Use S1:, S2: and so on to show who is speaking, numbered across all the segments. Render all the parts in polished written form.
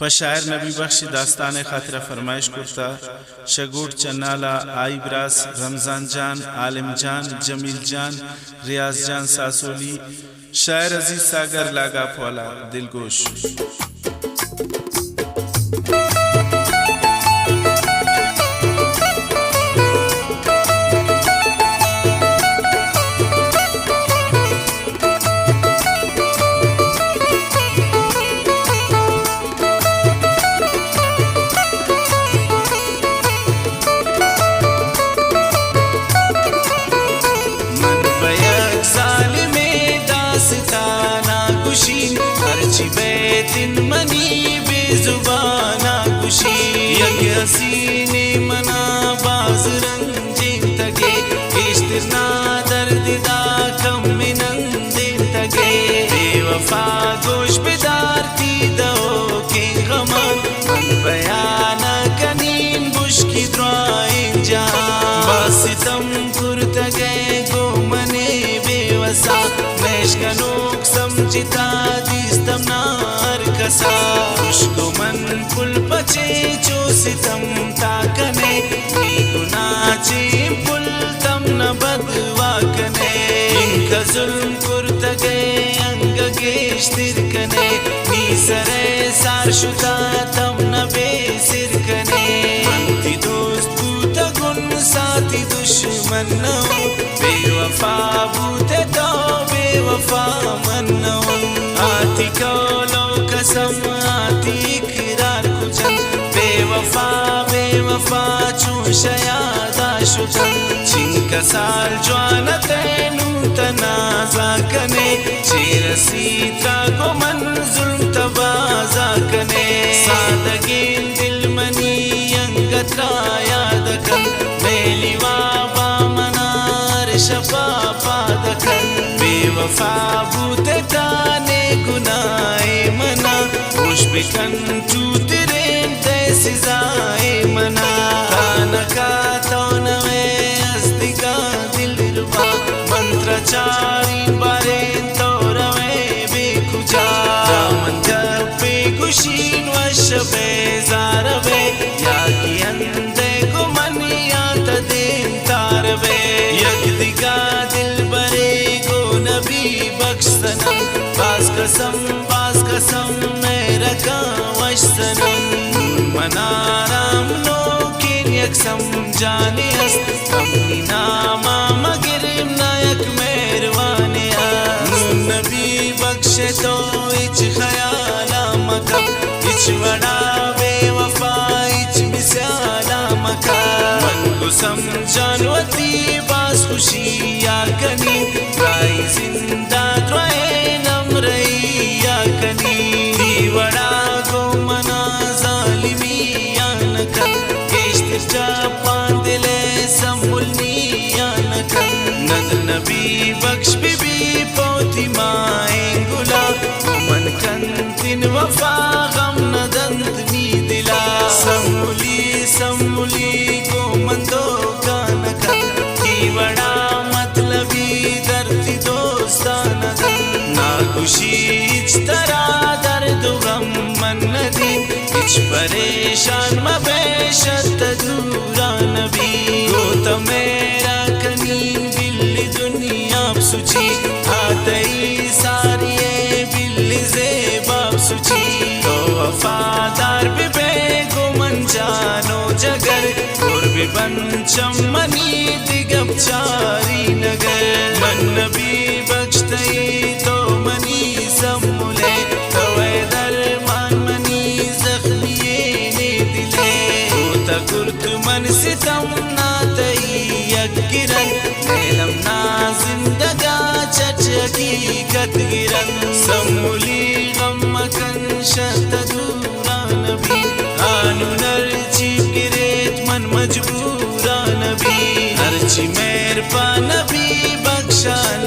S1: पशायर नबी बख्श दास्तान खातिर फरमाइश करता शगुट चन्नाला आई ब्रास रमजान जान आलिम जान जमील जान रियाज जान सासोली शायर अजीज सागर लागा फौला दिलगोश
S2: दिन मनी बेजुबाना खुशी यज्ञ हसीने मना बाज रंजिन तगे इश्तना दर्दिदा कम मिनंदे तगे बेवफा गोश बेदार ती दो के गमन मन बयाना कनीन बुश की द्राइन जहां बासितम कुर्तगे गो मने बेवसा मैशकनोक समझिता दिस्तम कसा उसको मन पुल पचे जो सितम ताकने गुनाचे पुल तम न बदवा कने इनका जुल्म कुर्त गए अंग गेश तिरकने नी सरे सार शुदा तम न बेसिर कने मंती दोस्त बूता गुन साथी दुश्मन न बेवफा बूते तो बेवफा मन न आती कौलो कसम आती इकरार कुचन बेवफा बेवफा चूशा यादा शुचन चिंका साल ज्वाना तैनू तनाजा कने चेरसी त्रागो मन जुल्म तबाजा कने सादगीन दिल मनी अंगत्रा याद कन मेली वाबा मनार शफा पादकन बेवफा बूते ताने गुनाए मना बिकन चूतरें तैसी जाए मना ताना का तौनवे अस्तिका दिल रुबा मंत्रचारी बारे तौरवे बेकुजा जामन जबे गुशीन वशबे ज़ारबे या की अंधे को मनिया तदें तारबे यकदिका दिल बरे को नबी बख्श सनम बास कसम मेरा कावश सनम मनाराम लोकिन यकसम जाने हस कमनी नामा मगरिम नायक मेहरबाने नबी बख्शे तो इच खयाला मकब इच बड़ा बेवफा इच मिसाला मका मन को समझान वती बास खुशी या कनी राई जिंदा द्राए नम रही या कनी दीवड़ा को मना जालिमी या नकन केश्तिजा पांदिले समुलनी या नकन नदर नबी बख्श बीबी पोती माए गुला मन कंतिन वफा गम नदंत मी दिला समुली को मंदो का नकन दीवड़ा मतलबी दर्दी दोस्ताना ना खुशी इच तरा दर्द गम मन नदी इच परेशान मबेशत दूरा नबी गो तो मेरा कनीन बिल्ली दुनिया सुची आतई सारी बिल्ली जेबाब सुची तो वफादार बिबे गो मन जानो जगर और बिबन चमनी दिगब चारी नगर मन नबी बख्शतई तो मनी सम्मुले तवे दरमान मनी जख्मिये ने दिले होता कुर्त मन सितम ना तई यकिरन नेलम ना जिंदगा चच हकीकत गिरन सम्मुली गम कन शत दूरा नबी आनु नरची गिरेत मन मजबूरा नबी हरची मेहरबा नबी बख्शान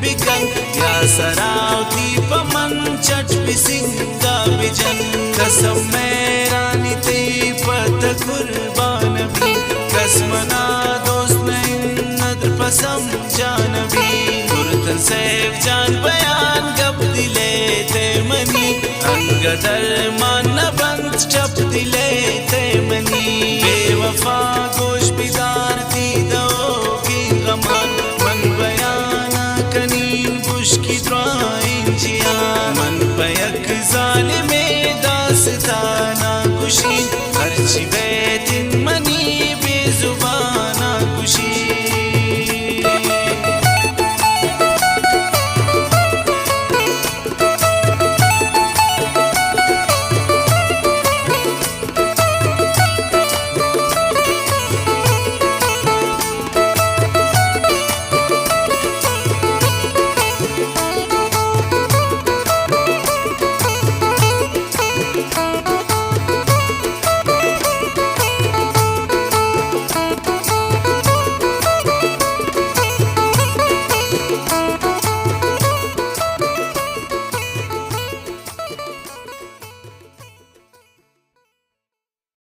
S2: बिकन या सरावती पमन चट बिसिंगा बिजन कसम मेरा निते पत कुर्बान भी कसमना दोस्त नहीं नदर पसम जान भी गुरतन सैफ जान बयान गब दिले ते मनी अंगदर मान स्टप दिले